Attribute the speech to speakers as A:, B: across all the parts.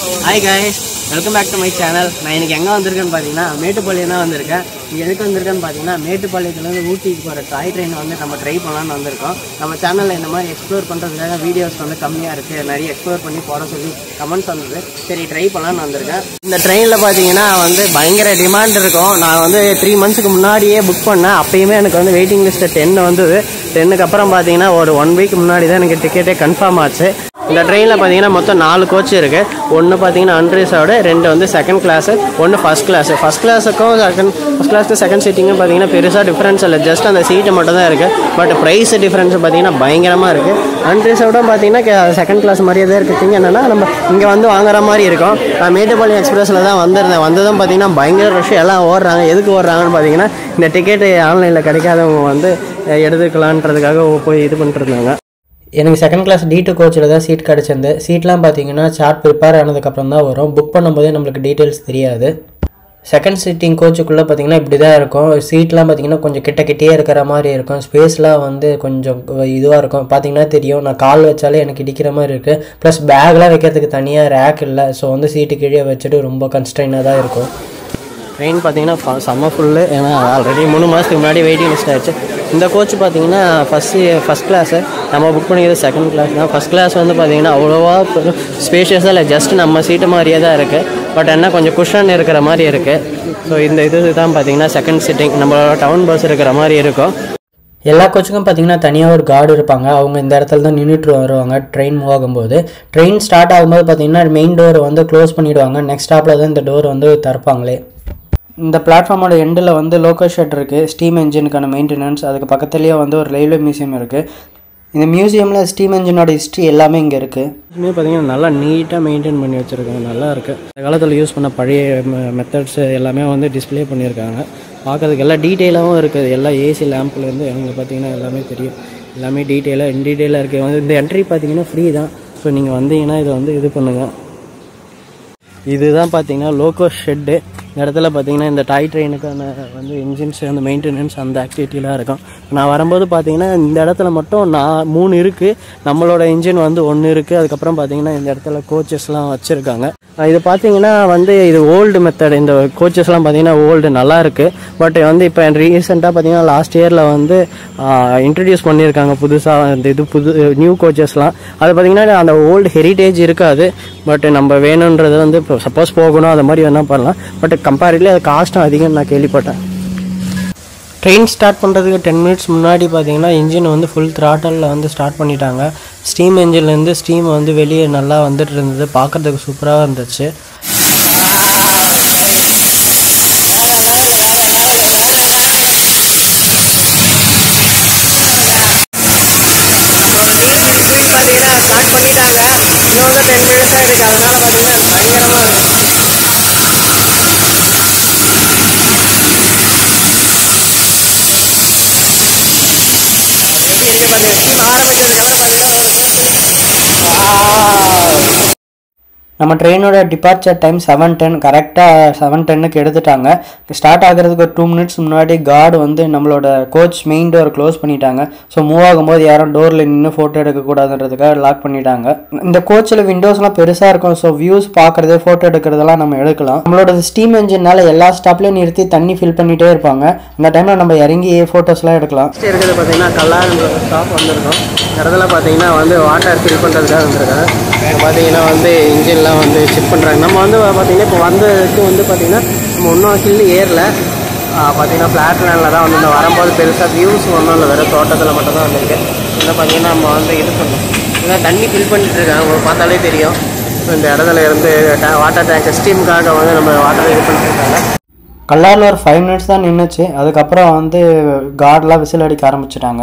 A: Hi guys, welcome back to my channel. நான் இன்னைக்கு எங்க வந்திருக்கேன்னு பாத்தீங்கன்னா மேட்டுப்பாளையம் தான் வந்திருக்கேன். இங்க எதுக்கு வந்திருக்கேன்னு பாத்தீங்கன்னா மேட்டுப்பாளையத்துல இருந்து ஊட்டிக்கு போற டாய் ட்ரெயின் வந்து நம்ம ட்ரை பண்ணலாம்னு வந்திருக்கோம். நம்ம சேனல்ல இந்த மாதிரி எக்ஸ்ப்ளோர் பண்றதுக்காக வீடியோஸ் வந்து கம்மியா இருக்கு. நிறைய எக்ஸ்ப்ளோர் பண்ணி போட சொல்லி கமெண்ட்ஸ் வந்தது. சரி ட்ரை பண்ணலாம்னு வந்திருக்கேன். இந்த ட்ரெயின்ல பாத்தீங்கன்னா வந்து பயங்கர டிமாண்ட் இருக்கும். நான் வந்து 3 monthsக்கு முன்னாடியே புக் பண்ணேன். அப்பயுமே எனக்கு வந்து வெயிட்டிங் லிஸ்ட் 10 வந்தது. 10க்கு அப்புறம் பாத்தீங்கன்னா ஒரு 1 week முன்னாடி தான் எனக்கு டிக்கெட்டே கன்ஃபார்ம் ஆச்சு. இந்த ட்ரெயினில் பார்த்தீங்கன்னா மொத்தம் 4 கோச் இருக்குது. ஒன்று பார்த்தீங்கன்னா அன்ரிசர்வ்டு, 2 வந்து second class, 1 first class. First கிளாஸுக்கு செகண்ட் சீட்டிங்கும் பார்த்தீங்கன்னா பெருசாக டிஃப்ரென்ஸ் இல்லை, ஜஸ்ட் அந்த சீட்டு மட்டும் தான் இருக்குது. பட் ப்ரைஸ் டிஃப்ரென்ஸ் பார்த்தீங்கன்னா பயங்கரமாக இருக்குது. அன்ரிசர்வ்டும் பார்த்தீங்கன்னா செகண்ட் கிளாஸ் மாதிரியே தான் இருக்குது. என்னென்னா நம்ம இங்கே வந்து வாங்குற மாதிரி இருக்கும். நான் மேட்டுப்பாளையம் எக்ஸ்பிரஸில் தான் வந்திருந்தேன். வந்ததும் பார்த்தீங்கன்னா பயங்கர ரஷ், எல்லாம் ஓடுறாங்க. எதுக்கு ஓடுறாங்கன்னு பார்த்தீங்கன்னா இந்த டிக்கெட்டு ஆன்லைனில் கிடைக்காதவங்க வந்து எடுத்துக்கலான்றதுக்காக போய் இது பண்ணிட்டுருந்தாங்க. எனக்கு செகண்ட் கிளாஸ் D2 கோச்சில் தான் சீட் கிடச்சிருந்து. சீட்லாம் பார்த்தீங்கன்னா சார்ட் ப்ரிப்பேர் ஆனதுக்கப்புறம் தான் வரும். புக் பண்ணும்போதே நம்மளுக்கு டீட்டெயில்ஸ் தெரியாது. செகண்ட் சீட்டிங் கோச்சுக்குள்ளே பார்த்தீங்கன்னா இப்படி தான் இருக்கும். சீட்லாம் பார்த்தீங்கன்னா கொஞ்சம் கிட்டே இருக்கிற மாதிரி இருக்கும். ஸ்பேஸ்லாம் வந்து கொஞ்சம் இதுவாக இருக்கும். பார்த்தீங்கன்னா தெரியும், நான் கால் வச்சாலே எனக்கு இடிக்கிற மாதிரி இருக்குது. ப்ளஸ் பேக்லாம் வைக்கிறதுக்கு தனியாக ரேக் இல்லை. ஸோ வந்து சீட்டு கீழே வச்சுட்டு ரொம்ப கன்ஸ்ட்ரைனாக தான் இருக்கும். ட்ரெயின் பார்த்தீங்கன்னா செம்ம ஃபுல்லு. ஏன்னா ஆல்ரெடி 3 மாதத்துக்கு முன்னாடி வெயிட்டிங் லிஸ்ட் ஆகிடுச்சு. இந்த கோச் பார்த்தீங்கன்னா ஃபஸ்ட் கிளாஸு, நம்ம புக் பண்ணிக்கிறது செகண்ட் கிளாஸ் தான். ஃபஸ்ட் கிளாஸ் வந்து பார்த்தீங்கன்னா அவ்வளோவா ஸ்பேஷியஸாக இல்லை, ஜஸ்ட் நம்ம சீட்டு மாதிரியே தான் இருக்குது. பட் என்ன கொஞ்சம் குஷன் இருக்கிற மாதிரி இருக்குது. ஸோ இந்த இது தான் பார்த்தீங்கன்னா செகண்ட் சிட்டிங், நம்மளோட டவுன் பஸ் இருக்கிற மாதிரி இருக்கும். எல்லா கோச்சுக்கும் பார்த்தீங்கன்னா தனியாக ஒரு கார்டு இருப்பாங்க. அவங்க இந்த இடத்துல தான் நின்றுட்டு வருவாங்க ட்ரெயின் மூவ் ஆகும்போது. ட்ரெயின் ஸ்டார்ட் ஆகும்போது பார்த்தீங்கன்னா மெயின் டோர் வந்து க்ளோஸ் பண்ணிவிடுவாங்க. நெக்ஸ்ட் ஸ்டாப்பில் தான் இந்த டோர் வந்து திறப்பாங்களே. இந்த பிளாட்ஃபார்மோட எண்டில் வந்து லோக்கோ ஷெட் இருக்குது, ஸ்டீம் என்ஜினுக்கான மெயின்டெனன்ஸ். அதுக்கு பக்கத்துலேயே வந்து ஒரு ரயில்வே மியூசியம் இருக்குது. இந்த மியூசியமில் ஸ்டீம் என்ஜினோட ஹிஸ்ட்ரி எல்லாமே இங்கே இருக்குது. இதுவுமே பார்த்தீங்கன்னா நல்லா நீட்டாக மெயின்டைன் பண்ணி வச்சுருக்காங்க, நல்லா இருக்குது. இந்த காலத்தில் யூஸ் பண்ண பழைய மெத்தட்ஸ் எல்லாமே வந்து டிஸ்பிளே பண்ணியிருக்காங்க. பார்க்கறதுக்கு எல்லாம் டீட்டெயிலாகவும் இருக்குது. எல்லாம் ஏசி லேம்ப்லேருந்து அங்கே பார்த்தீங்கன்னா எல்லாமே தெரியும். எல்லாமே டீட்டெயிலாக இருக்குது. வந்து இந்த என்ட்ரி பார்த்தீங்கன்னா ஃப்ரீ தான். ஸோ நீங்கள் வந்தீங்கன்னா இதை வந்து இது பண்ணுங்கள். இதுதான் பார்த்தீங்கன்னா லோக்கோ ஷெட்டு. இந்த இடத்துல பார்த்தீங்கன்னா இந்த டாய் ட்ரெயினுக்கான வந்து இன்ஜின்ஸ் அந்த மெயின்டெனன்ஸ் அந்த ஆக்டிவிட்டிலாம் இருக்கும். நான் வரும்போது பார்த்தீங்கன்னா இந்த இடத்துல மட்டும் 3 இருக்குது. நம்மளோட இன்ஜின் வந்து 1 இருக்குது. அதுக்கப்புறம் பார்த்தீங்கன்னா இந்த இடத்துல கோச்சஸ்லாம் வச்சுருக்காங்க. இது பார்த்தீங்கன்னா வந்து இது ஓல்டு மெத்தட். இந்த கோச்சஸ்லாம் பார்த்தீங்கன்னா ஓல்டு நல்லா இருக்குது. பட் வந்து இப்போ ரீசெண்டாக பார்த்தீங்கன்னா லாஸ்ட் இயரில் வந்து இன்ட்ரடியூஸ் பண்ணியிருக்காங்க புதுசாக இந்த நியூ கோச்சஸ்லாம். அது பார்த்தீங்கன்னா அந்த ஓல்டு ஹெரிட்டேஜ் இருக்காது. பட் நம்ம வேணுன்றது வந்து இப்போ சப்போஸ் போகணும் அது மாதிரி வேணால் பண்ணலாம். பட் கம்பேரிட்டிவ்லி அது காஸ்ட்டும் அதிகம்னு நான் கேள்விப்பட்டேன். ட்ரெயின் ஸ்டார்ட் பண்ணுறதுக்கு 10 minutes முன்னாடி பார்த்தீங்கன்னா இன்ஜின் வந்து ஃபுல் த்ராட்டலில் வந்து ஸ்டார்ட் பண்ணிட்டாங்க. ஸ்டீம் என்ஜின்லேருந்து ஸ்டீம் வந்து வெளியே நல்லா வந்துட்டு இருந்தது. பார்க்குறதுக்கு சூப்பராக இருந்துச்சு. ஸ்டார்ட் பண்ணிட்டாங்க. இன்னும் வந்து 10 minutes தான் இருக்குது. அதனால பார்த்தீங்கன்னா பயங்கரமாக இருக்கும். நம்ம ட்ரெயினோட டிபார்ச்சர் டைம் 7:10, கரெக்டாக 7:10க்கு எடுத்துட்டாங்க. ஸ்டார்ட் ஆகிறதுக்கு ஒரு 2 minutes முன்னாடி கார்டு வந்து நம்மளோட கோச் மெயின் டோர் க்ளோஸ் பண்ணிட்டாங்க. ஸோ மூவ் ஆகும்போது யாரும் டோரில் நின்று ஃபோட்டோ எடுக்கக்கூடாதுன்றதுக்காக லாக் பண்ணிட்டாங்க. இந்த கோச்சில் விண்டோஸ்லாம் பெருசாக இருக்கும். ஸோ வியூஸ் பார்க்குறது ஃபோட்டோ எடுக்கிறதெல்லாம் நம்ம எடுக்கலாம். நம்மளோட ஸ்டீம் என்ஜினால் எல்லா ஸ்டாப்லேயும் நிறுத்தி தண்ணி ஃபில் பண்ணிகிட்டே இருப்பாங்க. அந்த டைமில் நம்ம இறங்கி ஃபோட்டோஸ்லாம் எடுக்கலாம். இருக்கிறது பார்த்தீங்கன்னா கல்லாறுன்ற ஸ்டாப் வந்திருக்கோம். இடத்துல பார்த்தீங்கன்னா வந்து வாட்டர் ஃபில் பண்ணுறதுக்காக வந்திருக்காங்க. பார்த்தீங்கன்னா வந்து இன்ஜின்லாம் வந்து செக் பண்ணுறாங்க. நம்ம வந்து பார்த்திங்கன்னா இப்போ வந்ததுக்கு வந்து பார்த்திங்கன்னா நம்ம இன்னும் ஹில் ஏரில் பார்த்திங்கன்னா ஃப்ளாட் லேண்டில் தான் வந்து வரும்போது பெருசாக வியூஸ் ஒன்றும் இல்லை, வெறும் தோட்டத்தில் மட்டும் தான் வந்திருக்கு. இன்னும் பார்த்திங்கன்னா நம்ம வந்து இது பண்ணோம். ஏன்னா தண்ணி ஃபில் பண்ணிட்டு இருக்காங்க, உங்களுக்கு பார்த்தாலே தெரியும். இந்த இடத்துல இருந்து வாட்டர் டேங்க் ஸ்டீமுக்காக வந்து நம்ம வாட்டர் இது பண்ணிட்டு இருக்காங்க. கல்லாரில் ஒரு 5 minutes தான் நின்றுச்சு. அதுக்கப்புறம் வந்து கார்டெலாம் விசில் அடிக்க ஆரம்பிச்சிட்டாங்க.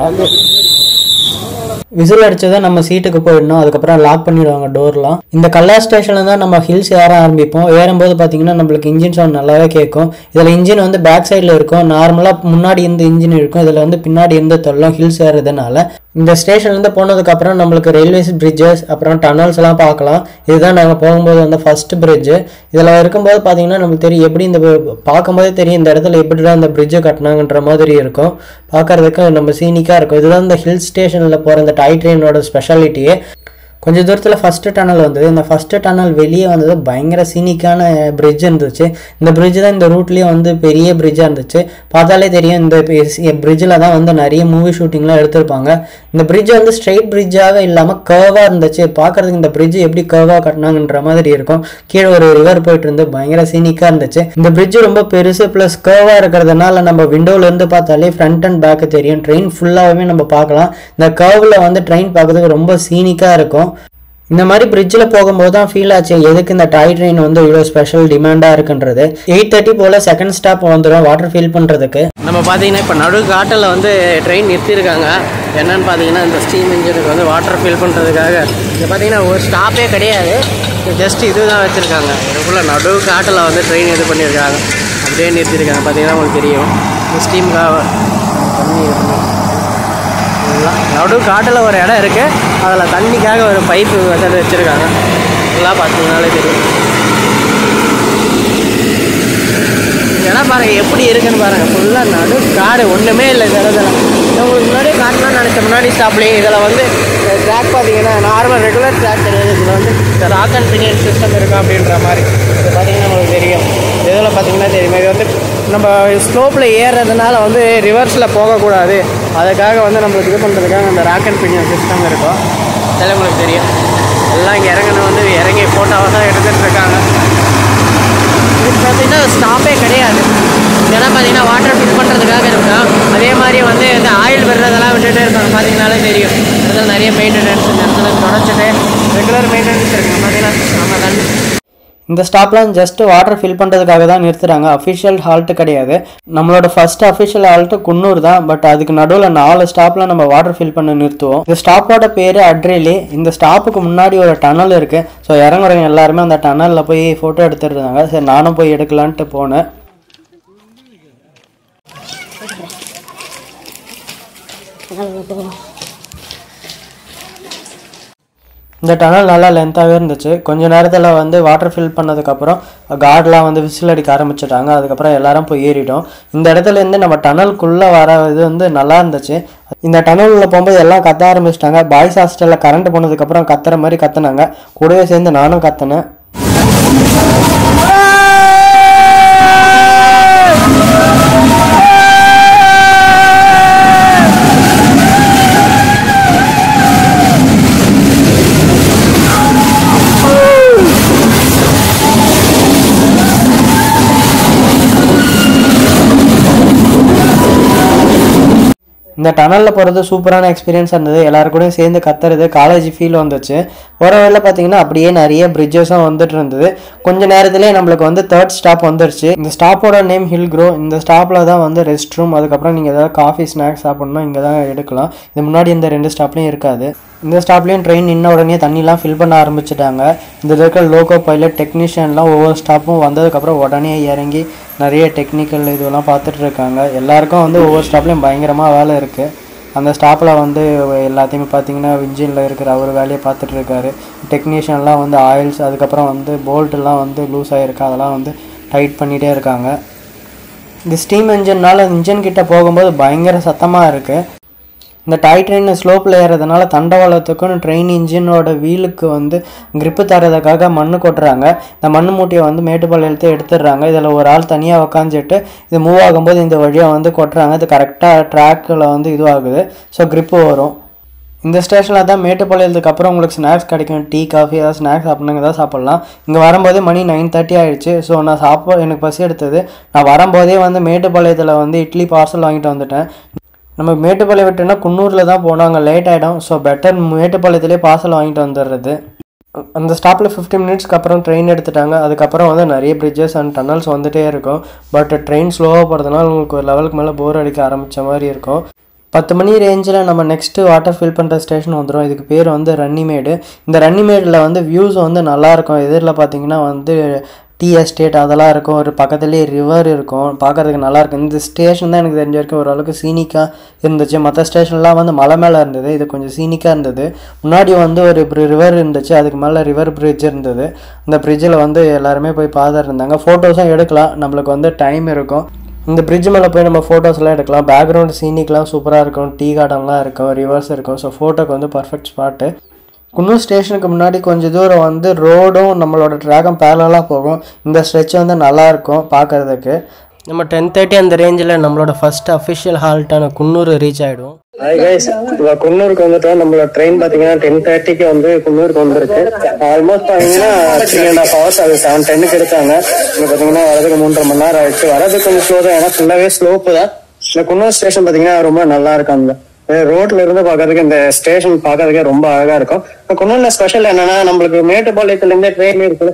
A: விசில் அடிச்சதை நம்ம சீட்டுக்கு போயிடணும். அதுக்கப்புறம் லாக் பண்ணிடுவாங்க டோர்லாம். இந்த கல்லார் ஸ்டேஷனில் தான் நம்ம ஹில்ஸ் ஏற ஆரம்பிப்போம். ஏறும்போது பார்த்தீங்கன்னா நம்மளுக்கு இன்ஜின் சவுண்ட் நல்லாவே கேட்கும். இதில் இன்ஜின் வந்து பேக் சைடில் இருக்கும். நார்மலாக முன்னாடி இருந்த இன்ஜின் இருக்கும். இதில் வந்து பின்னாடி இருந்த தொல்லும் ஹில்ஸ் ஏறுறதுனால. இந்த ஸ்டேஷன்லேருந்து போனதுக்கப்புறம் நம்மளுக்கு ரயில்வேஸ் பிரிட்ஜஸ் அப்புறம் டனல்ஸ்லாம் பார்க்கலாம். இதுதான் நாங்கள் போகும்போது வந்து ஃபஸ்ட்டு பிரிட்ஜு. இதில் இருக்கும்போது பார்த்தீங்கன்னா நமக்கு தெரியும் எப்படி இந்த பார்க்கும்போதே தெரியும் இந்த இடத்துல எப்படி தான் இந்த பிரிட்ஜை கட்டினாங்கன்ற மாதிரி இருக்கும். பார்க்குறதுக்கு நம்ம சீனிக்காக இருக்கும். இதுதான் இந்த ஹில் ஸ்டேஷனில் போகிற இந்த டாய் ட்ரெயினோட ஸ்பெஷாலிட்டியே.
B: கொஞ்சம் தூரத்தில் ஃபஸ்ட்டு டனல் வந்தது. இந்த ஃபஸ்ட்டு டனல் வெளியே வந்தது பயங்கர சீனிக்கான பிரிட்ஜ் இருந்துச்சு. இந்த பிரிட்ஜ் தான் இந்த ரூட்லேயே வந்து பெரிய பிரிட்ஜாக இருந்துச்சு. பார்த்தாலே தெரியும் இந்த பிரிட்ஜில் தான் வந்து நிறைய மூவி ஷூட்டிங்லாம் எடுத்திருப்பாங்க. இந்த பிரிட்ஜ் வந்து ஸ்ட்ரெயிட் பிரிட்ஜாகவே இல்லாமல் கர்வாக இருந்துச்சு. பார்க்குறதுக்கு இந்த பிரிட்ஜ் எப்படி கர்வாக கட்டினாங்கன்ற மாதிரி இருக்கும். கீழே ஒரு ரிவர் போயிட்டு இருந்து பயங்கர சீனிக்காக இருந்துச்சு. இந்த பிரிட்ஜ் ரொம்ப பெருசு ப்ளஸ் கர்வாக இருக்கிறதுனால நம்ம விண்டோலேருந்து பார்த்தாலே ஃப்ரண்ட் அண்ட் பேக்கு தெரியும். ட்ரெயின் ஃபுல்லாகவே நம்ம பார்க்கலாம். இந்த கர்வில் வந்து ட்ரெயின் பார்க்கறதுக்கு ரொம்ப சீனிக்காக இருக்கும். இந்த மாதிரி பிரிட்ஜில் போகும்போது தான் ஃபீல் ஆச்சு எதுக்கு இந்த டாய் ட்ரெயின் வந்து இவ்வளோ ஸ்பெஷல் டிமாண்டாக இருக்குன்றது. 8:30 போல் செகண்ட் ஸ்டாப் வந்துடும் வாட்டர் ஃபில் பண்ணுறதுக்கு.
A: நம்ம பார்த்தீங்கன்னா இப்போ நடு காட்டில் வந்து ட்ரெயின் நிறுத்தியிருக்காங்க. என்னன்னு பார்த்தீங்கன்னா இந்த ஸ்டீம் இன்ஜினுக்கு வந்து வாட்டர் ஃபில் பண்ணுறதுக்காக. இது பார்த்தீங்கன்னா ஒரு ஸ்டாப்பே கிடையாது, ஜஸ்ட் இது தான் வச்சுருக்காங்க. இதுக்குள்ளே நடு காட்டில் வந்து ட்ரெயின் இது பண்ணியிருக்காங்க, அப்படியே நிறுத்தியிருக்காங்க. பார்த்தீங்கன்னா உங்களுக்கு தெரியும் ஸ்டீமுக்காக தண்ணி நடு காட்டில் ஒரு இடம் இருக்குது, அதில் தண்ணிக்காக ஒரு பைப்பு வச்சுருக்காங்க. எல்லாம் பார்த்தீங்கன்னாலே தெரியும். இடம் பாருங்கள் எப்படி இருக்குன்னு பாருங்கள். ஃபுல்லாக நடு காடு, ஒன்றுமே இல்லை இந்த இடத்துல. உங்களுக்கு முன்னாடியே காட்டலாம்னு நினச்ச முன்னாடி ஸ்டாப்லேயே இதில் வந்து ட்ராக் பார்த்தீங்கன்னா நார்மல் ரெகுலர் ட்ராக் கிடையாது. இதில் வந்து இந்த ராக் அண்ட் பினியன் சிஸ்டம் இருக்கா அப்படின்ற மாதிரி இது பார்த்தீங்கன்னா உங்களுக்கு தெரியும். இதில் பார்த்தீங்கன்னா தெரியும் இது வந்து நம்ம ஸ்லோப்பில் ஏறுறதுனால வந்து ரிவர்ஸில் போகக்கூடாது, அதுக்காக வந்து நம்மளுக்கு இது பண்ணுறதுக்காக அந்த ராக் அண்ட் பினியன் சிஸ்டம் இருக்கும். இதெல்லாம் உங்களுக்கு தெரியும். எல்லாம் இங்கே இறங்கணும் வந்து இறங்கி ஃபோட்டோவாக தான் எடுத்துகிட்டு இருக்காங்க. இது பார்த்தீங்கன்னா ஸ்டாப்பே கிடையாது. இதெல்லாம் பார்த்தீங்கன்னா வாட்டர் ஃபில் பண்ணுறதுக்காக இருக்கும். அதே மாதிரி வந்து இந்த ஆயில் விடுறதெல்லாம் விட்டுகிட்டே இருப்பாங்க. பார்த்தீங்கன்னாலே தெரியும். அதில் நிறைய மெயின்டெனன்ஸ் இந்த இடத்துல தொடச்சிட்டு ரெகுலர் மெயின்டெனன்ஸ் இருக்குங்க. பார்த்தீங்கன்னா நம்ம தண்ணி
B: இந்த ஸ்டாப்லாம் ஜஸ்ட் வாட்டர் ஃபில் பண்ணுறதுக்காக தான் நிறுத்துறாங்க. அஃபிஷியல் ஹால்ட்டு கிடையாது. நம்மளோட ஃபர்ஸ்ட் அஃபிஷியல் ஹால்ட்டு குன்னூர் தான். பட் அதுக்கு நடுவில் 4 ஸ்டாப்பில் நம்ம வாட்டர் ஃபில் பண்ண நிறுத்துவோம். இந்த ஸ்டாப்போட பேர் அட்ரேலி. இந்த ஸ்டாப்புக்கு முன்னாடி ஒரு டனல் இருக்குது. ஸோ இறங்குறவங்க எல்லாருமே அந்த டனலில் போய் ஃபோட்டோ எடுத்துருந்தாங்க. சரி நானும் போய் எடுக்கலான்ட்டு போனேன். இந்த டனல் நல்லா லென்த்தாகவே இருந்துச்சு. கொஞ்சம் நேரத்தில் வந்து வாட்டர் ஃபில் பண்ணதுக்கப்புறம் கார்டெலாம் வந்து விசில் அடிக்க ஆரம்பிச்சிட்டாங்க. அதுக்கப்புறம் எல்லாரும் போய் ஏறிட்டோம். இந்த இடத்துலேருந்து நம்ம டனலுக்குள்ளே வர இது வந்து நல்லா இருந்துச்சு. இந்த டனலில் போகும்போது எல்லாம் கத்த ஆரம்பிச்சிட்டாங்க. பாய்ஸ் ஹாஸ்டலில் கரண்ட் போனதுக்கப்புறம் கத்துற மாதிரி கத்துனாங்க. கூடவே சேர்ந்து நானும் கத்துனேன். இந்த டனலில் போகிறது சூப்பரான எக்ஸ்பீரியன்ஸ் இருந்தது. எல்லாருக்கூடையும் சேர்ந்து கத்துறது காலேஜ் ஃபீல் வந்துச்சு. போகிற வழியில் பார்த்தீங்கன்னா அப்படியே நிறைய பிரிட்ஜஸும் வந்துட்டு இருந்தது. கொஞ்சம் நேரத்துலேயே நம்மளுக்கு வந்து 3rd ஸ்டாப் வந்துருச்சு. இந்த ஸ்டாப்போட நேம் ஹில் க்ரோ. இந்த ஸ்டாப்பில் தான் வந்து ரெஸ்ட் ரூம், அதுக்கப்புறம் நீங்கள் ஏதாவது காஃபி ஸ்நாக்ஸ் சாப்பிட்ணுன்னா இங்கே தான் எடுக்கலாம். இது முன்னாடி இந்த 2 ஸ்டாப்லேயும் இருக்காது. இந்த ஸ்டாப்லேயும் ட்ரெயின் நின்ன உடனே தண்ணிலாம் ஃபில் பண்ண ஆரம்பிச்சிட்டாங்க. இந்த இருக்கிற லோகோ பைலட் டெக்னீஷியன்லாம் ஒவ்வொரு ஸ்டாப்பும் வந்ததுக்கப்புறம் உடனே இறங்கி நிறைய டெக்னிக்கல் இதெல்லாம் பார்த்துட்டு இருக்காங்க. எல்லாருக்கும் வந்து ஒவ்வொரு ஸ்டாப்லேயும் பயங்கரமாக வேலை இருக்குது. அந்த ஸ்டாப்பில் வந்து எல்லாத்தையுமே பார்த்தீங்கன்னா இன்ஜினில் இருக்கிற அவர் வேலையை பார்த்துட்டு இருக்காரு. டெக்னீஷியன்லாம் வந்து ஆயில்ஸ், அதுக்கப்புறம் வந்து போல்ட்டெல்லாம் வந்து லூஸ் ஆகிருக்கு, அதெல்லாம் வந்து டைட் பண்ணிகிட்டே இருக்காங்க. இந்த ஸ்டீம் இன்ஜின்னால் இன்ஜின் கிட்டே போகும்போது பயங்கர சத்தமாக இருக்குது. இந்த டாய் ட்ரெயின் ஸ்லோப்பில் ஏறதுனால தண்டவாளத்துக்கும் ட்ரெயின் இன்ஜினோட வீலுக்கு வந்து கிரிப்பு தரதுக்காக மண் கொட்டுறாங்க. இந்த மண் மூட்டையை வந்து மேட்டுப்பாளையத்தை எடுத்துடுறாங்க. இதில் ஒரு ஆள் தனியாக உக்காந்துட்டு இது மூவ் ஆகும்போது இந்த வழியாக வந்து கொட்டுறாங்க. இது கரெக்டாக ட்ராக்கில் வந்து இதுவாகுது. ஸோ கிரிப்பு வரும். இந்த ஸ்டேஷனில் தான் மேட்டுப்பாளையத்துக்கு அப்புறம் உங்களுக்கு ஸ்நாக்ஸ் கிடைக்கும். டீ காஃபி ஏதாவது ஸ்நாக்ஸ் சாப்பிட்ணுங்க ஏதாவது சாப்பிட்லாம். இங்கே வரும்போதே மணி 9:30 ஆகிடுச்சு. ஸோ நான் எனக்கு பசி எடுத்தது. நான் வரும்போதே வந்து மேட்டுப்பாளையத்தில் வந்து இட்லி பார்சல் வாங்கிட்டு வந்துட்டேன். நம்ம மேட்டுப்பாளையம் விட்டுனா குன்னூரில் தான் போனாங்க, லேட் ஆகிடும். ஸோ பெட்டர் மேட்டுப்பாளையத்திலே பார்சல் வாங்கிட்டு வந்துடுறது. அந்த ஸ்டாப்பில் 15 மினிட்ஸ்க்கு அப்புறம் ட்ரெயின் எடுத்துட்டாங்க. அதுக்கப்புறம் வந்து நிறைய பிரிட்ஜஸ் அண்ட் டனல்ஸ் வந்துகிட்டே இருக்கும். பட் ட்ரெயின் ஸ்லோவாக போகிறதுனால உங்களுக்கு ஒரு லெவலுக்கு மேலே போர் அடிக்க ஆரம்பித்த மாதிரி இருக்கும். 10 மணி ரேஞ்சில் நம்ம நெக்ஸ்ட்டு வாட்டர் ஃபில் பண்ணுற ஸ்டேஷன் வந்துடும். இதுக்கு பேர் வந்து ரன்னிமேடு. இந்த ரன்னிமேடில் வந்து வியூஸ் வந்து நல்லாயிருக்கும். எதிரில் பார்த்தீங்கன்னா வந்து டீ எஸ்டேட் அதெல்லாம் இருக்கும். ஒரு பக்கத்துலேயே ரிவர் இருக்கும். பார்க்குறதுக்கு நல்லாயிருக்கும். இந்த ஸ்டேஷன் தான் எனக்கு தெரிஞ்ச வரைக்கும் ஓரளவுக்கு சீனிக்காக இருந்துச்சு. மற்ற ஸ்டேஷன்லாம் வந்து மலை மேலே இருந்தது. இது கொஞ்சம் சீனிக்காக இருந்தது. முன்னாடி வந்து ஒரு ரிவர் இருந்துச்சு, அதுக்கு மேலே ரிவர் பிரிட்ஜ் இருந்தது. அந்த பிரிட்ஜில் வந்து எல்லாருமே போய் பார்த்துட்டு இருந்தாங்க. ஃபோட்டோஸும் எடுக்கலாம், நம்மளுக்கு வந்து டைம் இருக்கும். இந்த பிரிட்ஜ் மேலே போய் நம்ம ஃபோட்டோஸ்லாம் எடுக்கலாம். பேக்ரவுண்ட் சீனிக்லாம் சூப்பராக இருக்கும். டீ கார்டன்லாம் இருக்கும், ரிவர்ஸ் இருக்கும். ஸோ ஃபோட்டோக்கு வந்து பர்ஃபெக்ட் ஸ்பாட்டு. குன்னூர் ஸ்டேஷனுக்கு முன்னாடி கொஞ்சம் தூரம் வந்து ரோடும் நம்மளோட ட்ராகும் பேரலாக போகும். இந்த ஸ்ட்ரெச் வந்து நல்லாயிருக்கும் பார்க்குறதுக்கு.
A: நம்ம 10:30 அந்த ரேஞ்சில் நம்மளோட ஃபர்ஸ்ட் அஃபிஷியல் ஹால்ட்டான குன்னூர் ரீச் ஆகிடும்.
B: இப்போ குன்னூருக்கு வந்துட்டோம். நம்மளோட ட்ரெயின் பார்த்தீங்கன்னா 10:30க்கு வந்து குன்னூருக்கு வந்துருக்கு. ஆல்மோஸ்ட் பார்த்தீங்கன்னா 3.5 hours அது 7:10க்கு எடுத்தாங்க. இப்போ பார்த்தீங்கன்னா வரதுக்கு 3.5 மணி நேரம் ஆயிடுச்சு. வரதுக்கு கொஞ்சம் ஸ்லோ தான், ஏன்னா ஃபுல்லாகவே ஸ்லோப்பு தான். இந்த குன்னூர் ஸ்டேஷன் பார்த்தீங்கன்னா ரொம்ப நல்லா இருக்கும். ரோட்ல இருந்து பாக்கிறதுக்கு இந்த ஸ்டேஷன் பாக்கிறதுக்கே ரொம்ப அழகா இருக்கும். குன்னூர்ல ஸ்பெஷல் என்னன்னா, நம்மளுக்கு மேட்டுப்பாளையத்துல இருந்தே ட்ரெயின் இருக்குது.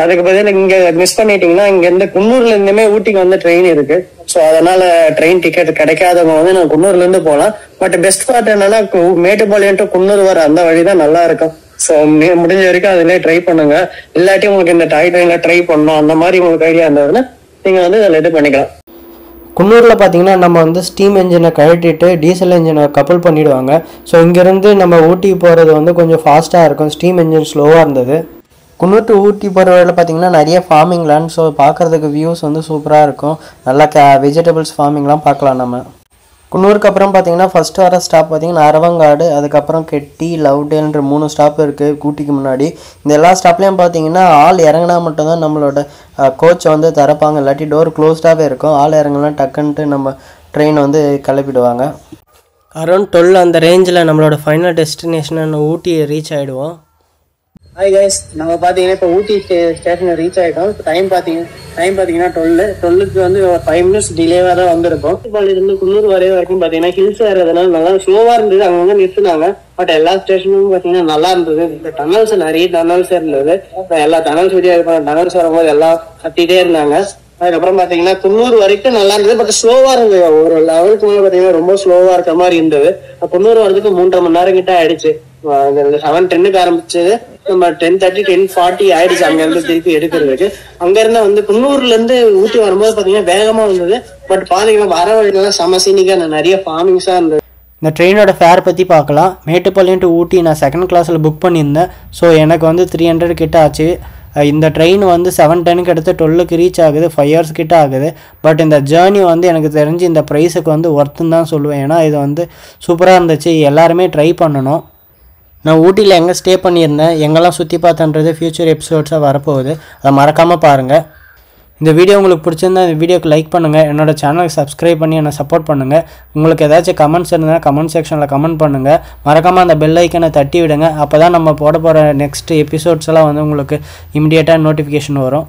B: அதுக்கு பதில் இங்க மிஸ் பண்ணிட்டீங்கன்னா இங்க இருந்து குன்னூர்ல இருந்துமே ஊட்டிக்கு வந்து ட்ரெயின் இருக்கு. ஸோ அதனால ட்ரெயின் டிக்கெட் கிடைக்காதவங்க வந்து நான் குன்னூர்ல இருந்து போகலாம். பட் பெஸ்ட் பார்ட் என்னன்னா, மேட்டுப்பாளையம் டு குன்னூர் வர அந்த வழிதான் நல்லா இருக்கும். ஸோ முடிஞ்ச வரைக்கும் அதுலயே ட்ரை பண்ணுங்க. இல்லாட்டி உங்களுக்கு இந்த டாய் ட்ரெயின்ல ட்ரை பண்ணணும் அந்த மாதிரி உங்களுக்கு ஐடியா இருந்ததுன்னா நீங்க வந்து இதில் இது பண்ணிக்கலாம். குன்னூரில் பார்த்தீங்கன்னா நம்ம வந்து ஸ்டீம் என்ஜினை கழட்டிட்டு டீசல் என்ஜினை கப்பல் பண்ணிவிடுவாங்க. ஸோ இங்கேருந்து நம்ம ஊட்டி போகிறது வந்து கொஞ்சம் ஃபாஸ்ட்டாக இருக்கும். ஸ்டீம் என்ஜின் ஸ்லோவாக இருந்தது. குன்னூர் டு ஊட்டி போகிற வழியில் பார்த்தீங்கன்னா நிறைய ஃபார்மிங் லேண்ட். ஸோ பார்க்குறதுக்கு வியூஸ் வந்து சூப்பராக இருக்கும். நல்லா வெஜிடபிள்ஸ் ஃபார்மிங்லாம் பார்க்கலாம் நம்ம. குன்னூருக்கு அப்புறம் பார்த்தீங்கன்னா ஃபஸ்ட்டு வர ஸ்டாப் பார்த்தீங்கன்னா அரவங்காடு, அதுக்கப்புறம் கெட்டி, லவ்டேல்ன்ற 3 ஸ்டாப் இருக்குது ஊட்டிக்கு முன்னாடி. இந்த எல்லா ஸ்டாப்லேயும் பார்த்தீங்கன்னா ஆள் இறங்கினா மட்டும்தான் நம்மளோட கோச்சை வந்து திறப்பாங்க. இல்லாட்டி டோர் க்ளோஸ்டாகவே இருக்கும். ஆள் இறங்கலாம் டக்குன்ட்டு நம்ம ட்ரெயின் வந்து கிளப்பிடுவாங்க.
A: அரௌண்ட் 12 அந்த ரேஞ்சில் நம்மளோட ஃபைனல் டெஸ்டினேஷன் ஊட்டி ரீச் ஆகிடுவோம்.
B: ஹாய் கைஸ், நம்ம பார்த்தீங்கன்னா இப்போ ஊட்டி ஸ்டேஷனை ரீச் ஆகிட்டோம். டைம் பார்த்தீங்கன்னா 12க்கு வந்து 5 minutes டிலேவாக தான் வந்திருக்கும். இருந்து குன்னூர் வரைக்கும் பார்த்தீங்கன்னா ஹில்ஸ் ஏறதுனால நல்லா ஸ்லோவாக இருந்தது. அங்கங்க நிறுத்துனாங்க. பட் எல்லா ஸ்டேஷனும் பார்த்தீங்கன்னா நல்லா இருந்தது. இந்த டனல்ஸ் நிறைய டனல்ஸ் இருந்தது. எல்லா டனல்ஸ் வீடியோ டனல்ஸ் வரும்போது எல்லாம் கத்திட்டே இருந்தாங்க. அதுக்கப்புறம் பார்த்தீங்கன்னா குன்னூர் வரைக்கும் நல்லா இருந்தது. பட் ஸ்லோவாக இருந்தது. ஒரு லெவலுக்கு மேலே பார்த்தீங்கன்னா ரொம்ப ஸ்லோவாக இருக்க மாதிரி இருந்தது. குன்னூர் வரதுக்கு 3.5 மணி நேரம் கிட்ட ஆயிடுச்சு. 7:10க்கு ஆரம்பிச்சது. நம்ம 10:30 10:40 ஆயிடுச்சு அங்க இருந்து திருப்பி எடுக்கிறதுக்கு. அங்க இருந்தா வந்து குன்னூர்ல இருந்து ஊட்டி வரும்போது பாத்தீங்கன்னா வேகமா இருந்தது. பட் பாத்தீங்கன்னா வர வழியில செம சீனிக்கா நிறைய ஃபார்மிங்ஸா இருந்தது.
A: இந்த ட்ரெயினோட ஃபேர் பற்றி பார்க்கலாம். மேட்டுப்பாளையம் டு ஊட்டி நான் 2nd கிளாஸில் புக் பண்ணியிருந்தேன். ஸோ எனக்கு வந்து 300 கிட்ட ஆச்சு. இந்த ட்ரெயின் வந்து 7:10க்கு எடுத்து 12க்கு ரீச் ஆகுது. 5 hours கிட்ட ஆகுது. பட் இந்த ஜேர்னி வந்து எனக்கு தெரிஞ்சு இந்த ப்ரைஸுக்கு வந்து ஒர்த்துன்னு தான் சொல்லுவேன். ஏன்னா இது வந்து சூப்பராக இருந்துச்சு. எல்லாருமே ட்ரை பண்ணணும். நான் ஊட்டியில் எங்கே ஸ்டே பண்ணியிருந்தேன், எங்கெல்லாம் சுற்றி பார்த்தேன்றது ஃப்யூச்சர் எபிசோட்ஸாக வரப்போகுது. அதை மறக்காமல் பாருங்கள். இந்த வீடியோ உங்களுக்கு பிடிச்சிருந்தா இந்த வீடியோக்கு லைக் பண்ணுங்கள். என்னோடய சேனலுக்கு சப்ஸ்கிரைப் பண்ணி என்னை சப்போர்ட் பண்ணுங்கள். உங்களுக்கு ஏதாச்சும் கமெண்ட்ஸ் இருந்தால் கமெண்ட் செக்ஷனில் கமெண்ட் பண்ணுங்கள். மறக்காமல் அந்த பெல் ஐக்கனை தட்டி விடுங்க. அப்போ தான் நம்ம போட போகிற நெக்ஸ்ட் எபிசோட்ஸ் எல்லாம் வந்து உங்களுக்கு இமிடியேட்டாக நோட்டிஃபிகேஷன் வரும்.